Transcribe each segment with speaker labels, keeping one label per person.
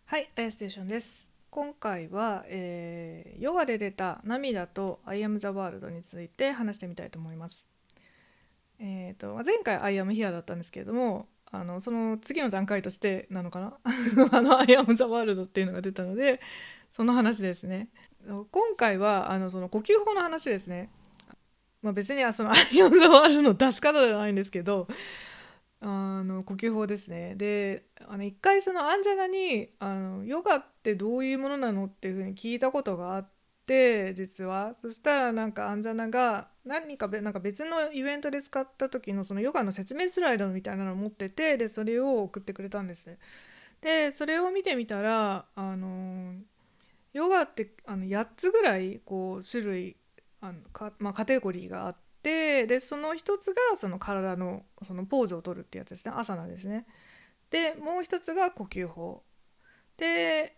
Speaker 1: はい、ステーションです。今回は、ヨガで出た涙と I am the world について話してみたいと思います。前回 I am here だったんですけれども、その次の段階としてなのかなI am the world っていうのが出たので、その話ですね。今回はその呼吸法の話ですね。別にその I am the world の出し方ではないんですけど、呼吸法ですね。で、一回そのアンジャナにヨガってどういうものなのっていうふうに聞いたことがあって、実はそしたらなんかアンジャナが何かなんか別のイベントで使った時のそのヨガの説明スライドみたいなのを持ってて、でそれを送ってくれたんです。でそれを見てみたらヨガって8つぐらいこう種類カテゴリーがあって、でその一つがその体のそのポーズを取るってやつですね、アサナですね。でもう一つが呼吸法で、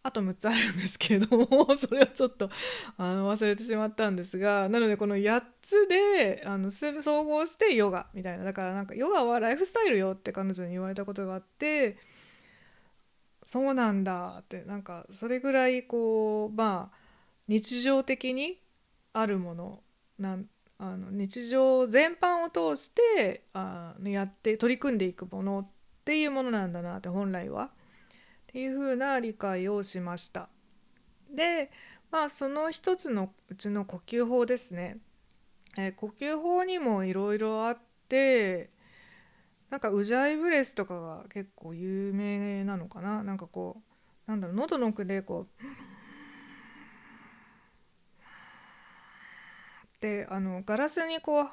Speaker 1: あと6つあるんですけれどもそれをちょっと忘れてしまったんですが、なのでこの8つで総合してヨガみたいな、だからなんかヨガはライフスタイルよって彼女に言われたことがあって、そうなんだって、なんかそれぐらいこう日常的にあるものなん日常全般を通してやって取り組んでいくものっていうものなんだなって、本来はっていう風な理解をしました。でその一つのうちの呼吸法ですね。呼吸法にもいろいろあって、なんかウジャイブレスとかが結構有名なのかな。なんかこうなんだろう、喉の奥でこうでガラスにこうはーっ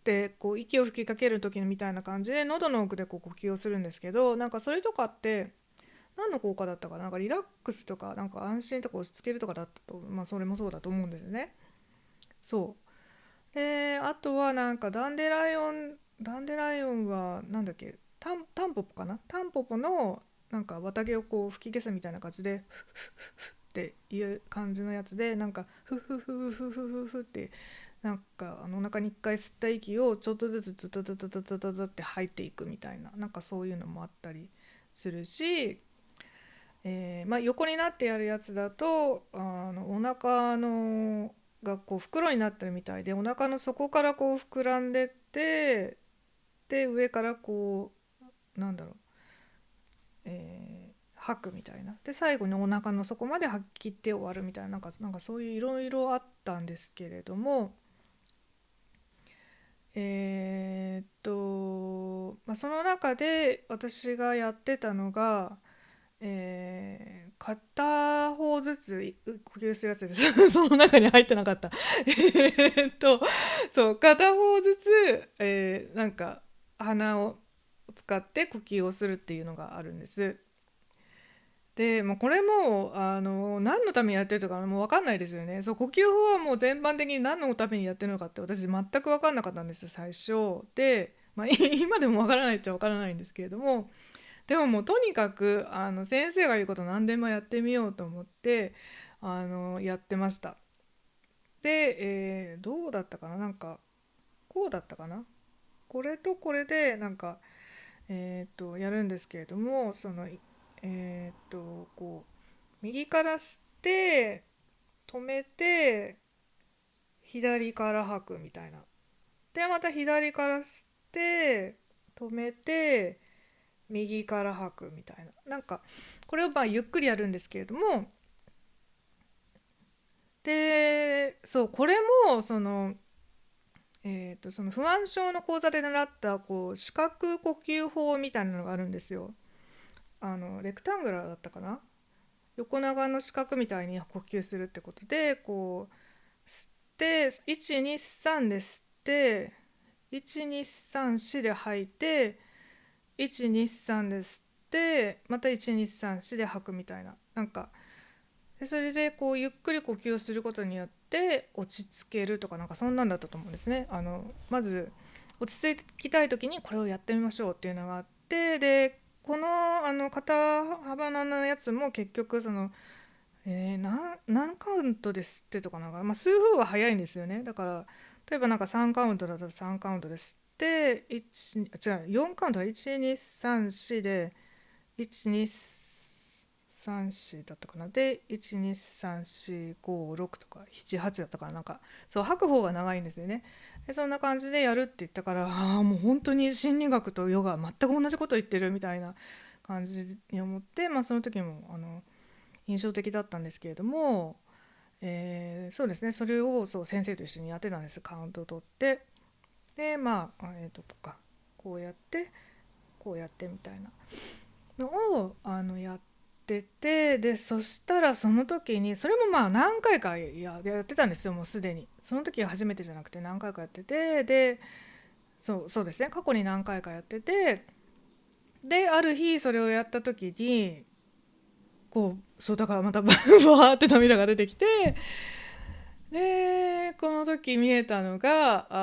Speaker 1: てこう息を吹きかける時みたいな感じで喉の奥でこう呼吸をするんですけど、なんかそれとかって何の効果だったかな、なんかリラックスとかなんか安心とか落ち着けるとかだったと、それもそうだと思うんですね。そうで、あとはなんかダンデライオンはなんだっけ、タンポポかな、タンポポのなんか綿毛をこう吹き消すみたいな感じでっていう感じのやつで、なんかフフフフフフフフってなんかお腹に一回吸った息をちょっとずつトトトトトトトトって吐いていくみたいな、なんかそういうのもあったりするし、横になってやるやつだとお腹のがこう袋になってるみたいで、お腹の底からこう膨らんでって、で上からこうなんだろう、吐くみたいな、で最後にお腹の底まで吐き切って終わるみたいな、なんかそういういろいろあったんですけれども、その中で私がやってたのが、片方ずつ呼吸するやつです。その中に入ってなかった。そう片方ずつ、なんか鼻を使って呼吸をするっていうのがあるんです。でもうこれも何のためにやってるとかもう分かんないですよね。そう呼吸法はもう全般的に何のためにやってるのかって私全く分かんなかったんですよ、最初で。今でも分からないっちゃ分からないんですけれども、でももうとにかく先生が言うこと何でもやってみようと思ってやってました。で、どうだったかな、なんかこうだったかな、これとこれでなんかやるんですけれども、そのこう右から吸って止めて左から吐くみたいな、でまた左から吸って止めて右から吐くみたいな、なんかこれをゆっくりやるんですけれども、でそうこれもその不安症の講座で習ったこう視覚呼吸法みたいなのがあるんですよ。レクタングラーだったかな、横長の四角みたいに呼吸するってことで、こう吸って123で吸って1234で吐いて123で吸ってまた1234で吐くみたいな、なんかでそれでこうゆっくり呼吸をすることによって落ち着けるとか、なんかそんなんだったと思うんですね。まず落ち着きたい時にこれをやってみましょうっていうのがあって、でこの肩幅のやつも結局その、何カウントですってとかなんか、数分は早いんですよね。だから例えばなんか3カウントだと3カウントで吸って1違う4カウントだ、1234で1234だったかな、で123456とか78だったかな、なんかそう吐く方が長いんですよね。でそんな感じでやるって言ったから、もう本当に心理学とヨガ全く同じこと言ってるみたいな感じに思って、その時も印象的だったんですけれども、そうですね、それをそう先生と一緒にやってたんです。カウントを取って、でこうやってこうやってみたいなのをやってて、でそしたらその時にそれも何回かやってたんですよ。もうすでにその時は初めてじゃなくて何回かやってて、でそうですね、過去に何回かやってて、である日それをやった時にそうだからまたバーって涙が出てきて、でこの時見えたのがこ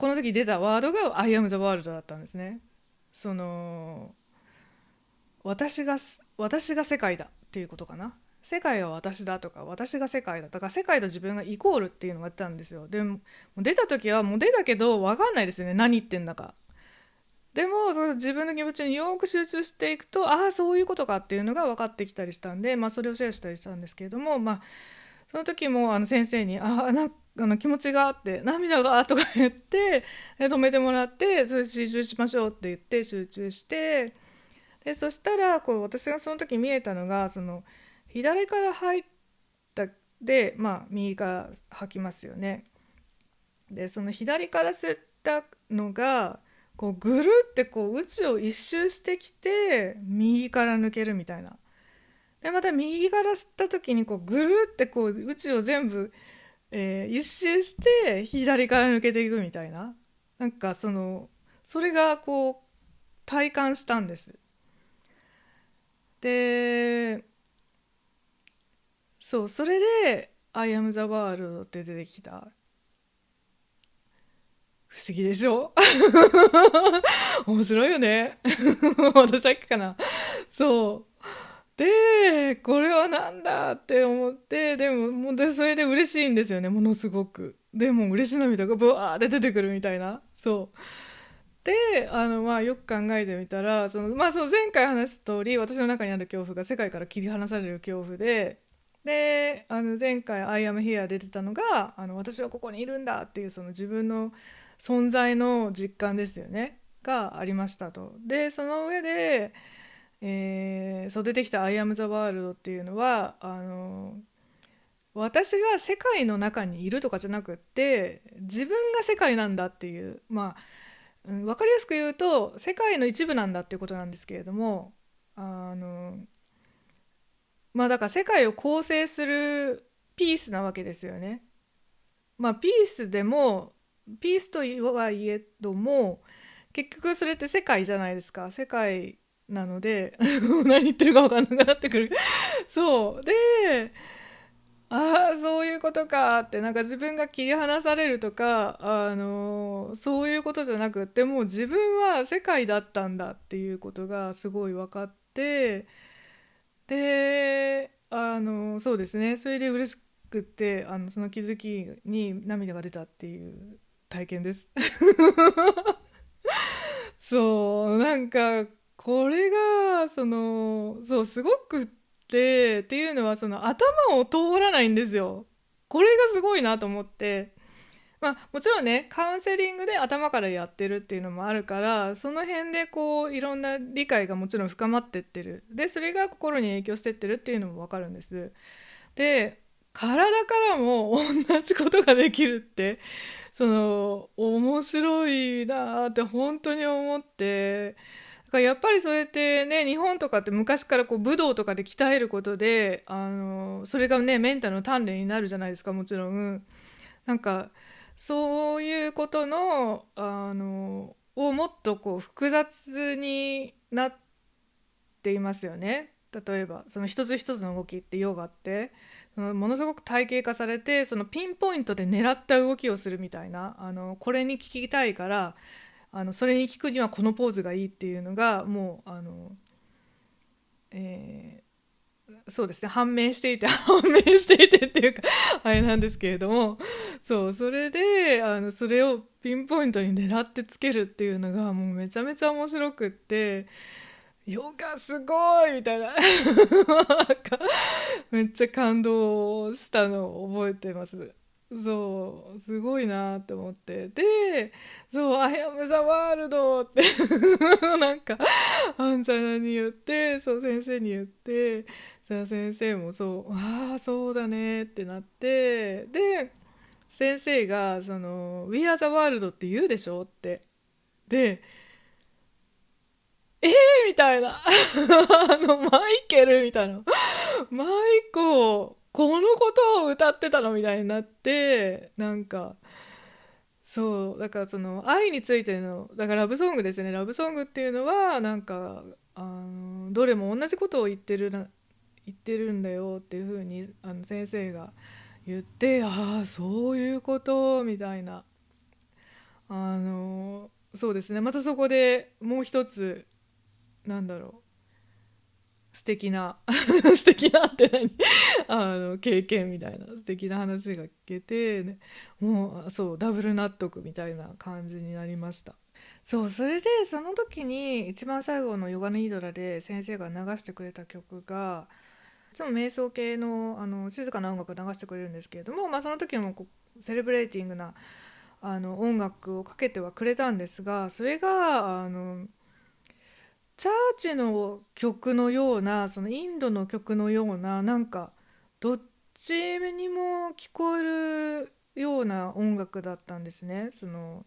Speaker 1: の時出たワードが I am the world だったんですね。その私が世界だっていうことかな。世界は私だとか、私が世界だとか、世界と自分がイコールっていうのが出たんですよ。でも出た時はもう出たけど分かんないですよね、何言ってんだか。でもその自分の気持ちによく集中していくと、そういうことかっていうのが分かってきたりしたんで、それをシェアしたりしたんですけれども、その時も先生に気持ちがあって涙がとか言って止めてもらって、それ集中しましょうって言って集中して、でそしたら私がその時見えたのが、その左から入ったで、右から吐きますよね。でその左から吸ったのがぐるって宇宙を一周してきて右から抜けるみたいな。でまた右から吸った時にぐるって宇宙を全部、一周して左から抜けていくみたいな、なんかそれが体感したんです。でそれで「I am the world」って出てきた。不思議でしょ面白いよね私だけかな。そうでこれはなんだって思って、でもそれで嬉しいんですよね、ものすごく。でも嬉し涙がブワーって出てくるみたいな。でよく考えてみたら、その前回話した通り、私の中にある恐怖が世界から切り離される恐怖で、前回「I am here」出てたのが私はここにいるんだっていう、その自分の存在の実感ですよねがありましたと。でその上で、そう出てきた「I am the world」っていうのは私が世界の中にいるとかじゃなくって、自分が世界なんだっていう、分かりやすく言うと世界の一部なんだっていうことなんですけれども、だから世界を構成するピースなわけですよね。ピースでもピースとはいえども結局それって世界じゃないですか。世界なので何言ってるか分かんなくなってくるそうで、そういうことかって、なんか自分が切り離されるとか、そういうことじゃなくって、もう自分は世界だったんだっていうことがすごい分かって、でそうですね、それで嬉しくってその気づきに涙が出たっていう体験ですなんかこれがすごくっていうのは、頭を通らないんですよ。これがすごいなと思って、もちろんねカウンセリングで頭からやってるっていうのもあるから、その辺でいろんな理解がもちろん深まってってる、でそれが心に影響してってるっていうのも分かるんです。で体からも同じことができるって、面白いなって本当に思って、だからやっぱりそれってね、日本とかって昔から武道とかで鍛えることでそれがねメンタルの鍛錬になるじゃないですか、もちろん。なんかそういうことのをもっと複雑になっていますよね。例えばその一つ一つの動きってヨガってものすごく体系化されて、そのピンポイントで狙った動きをするみたいな、これに聞きたいからそれに聞くにはこのポーズがいいっていうのがもうそうですね、判明していて判明していてっていうかあれなんですけれども、そうそれでそれをピンポイントに狙ってつけるっていうのがもうめちゃめちゃ面白くって、ヨガすごいみたいななんかめっちゃ感動したのを覚えてます。そうすごいなって思って、でそう「I am the world」ってなんかあんちゃなに言って、そう先生に言って、さあ先生もそう「ああそうだね」ってなって、で先生がその「We are the world」って言うでしょって、でみたいなマイケルみたいな、マイコこのことを歌ってたのみたいになって、なんかそうだからその愛についてのだからラブソングですね。ラブソングっていうのはなんかどれも同じことを言ってるんだよっていう風に先生が言って、ああそういうことみたいな、そうですね、またそこでもう一つなんだろう、素敵な素敵なって何経験みたいな素敵な話が聞けて、ね、もうそうダブル納得みたいな感じになりました。そうそれでその時に一番最後のヨガのイードラで先生が流してくれた曲が、いつも瞑想系の、静かな音楽を流してくれるんですけれども、その時もこうセレブレーティングな音楽をかけてはくれたんですが、それがチャーチの曲のような、そのインドの曲のような、なんかどっちにも聞こえるような音楽だったんですね。その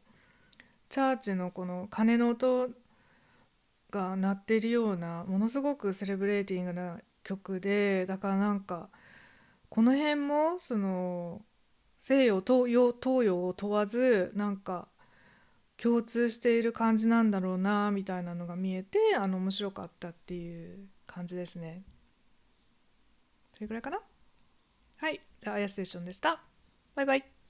Speaker 1: チャーチのこの鐘の音が鳴っているようなものすごくセレブレーティングな曲で、だからなんかこの辺もその西洋東洋を問わずなんか共通している感じなんだろうなみたいなのが見えて、面白かったっていう感じですね。それぐらいかな。はい、じゃああやステーションでした。バイバイ。